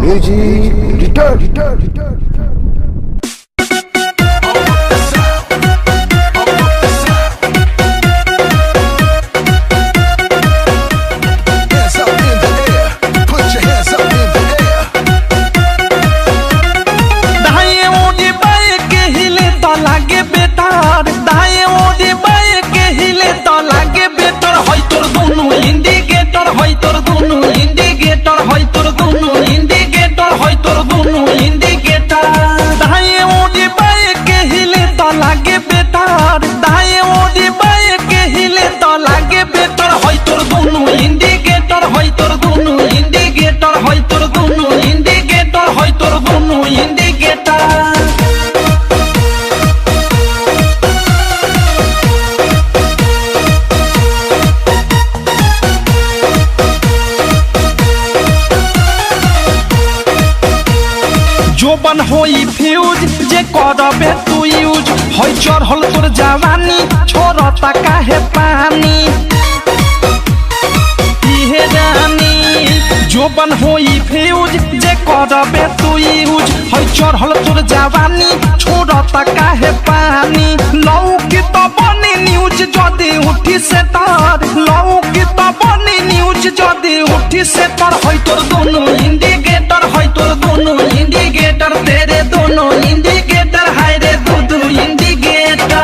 Music return. जोबन होई fuse जे करबे तू यूज होई चढ़ल तोर जवानी छोड़ता काहे पानी इहे रानी। जोबन होई फ्यूज जे करबे तू यूज होई चढ़ल तोर जवानी छोड़ता काहे पानी। लौकी तो बनी न्यूज जदी उठी से तार, लौकी तो बनी न्यूज जदी उठी से तार। होई तोर दोनों इंडिकेटर, होई तोर दोनों इंडिकेटर, तेरे दोनों इंडिकेटर, हाय रे दो इंडिकेटर।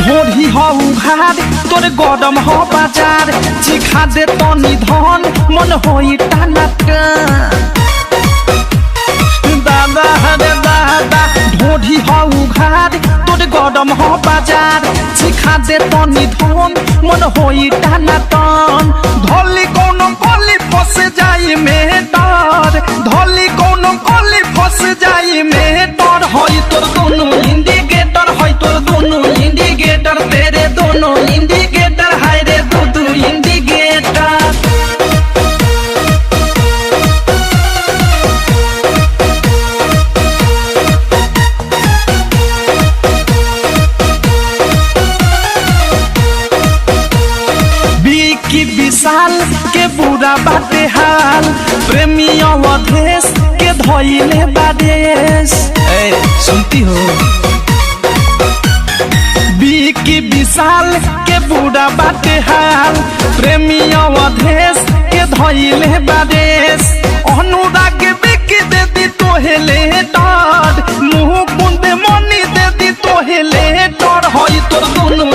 ढोरी हो उघार तोर गरम हो बाजार, चिखा दे तनी धन मन होई टाना दादा रे दादा। ढोरी हो उघार तोर गरम हो बाजार, चिखा दे तनी धन मन होई टाना टन। धोली कोनो गली फंस जाई में डर, धोली कोनो गली फंस जाई में डर। होई तोर दोनों इंडिकेटर, होई तोर दोनों इंडिकेटर, तेरे दोनों इंडिकेटर, हाय रे दो इंडिकेटर। की विशाल के बुरा बाटे हाल, प्रेमी अवधेश के धोइले बादेश। सुनती हो की विशाल के बुरा बाटे हाल, प्रेमी अवधेश के धोइले बादेश। अनुराग बिकी दे दी तोहेले डर, मुँह बुंदे मनी दे दी तोहेले डर। होई तोर दोनों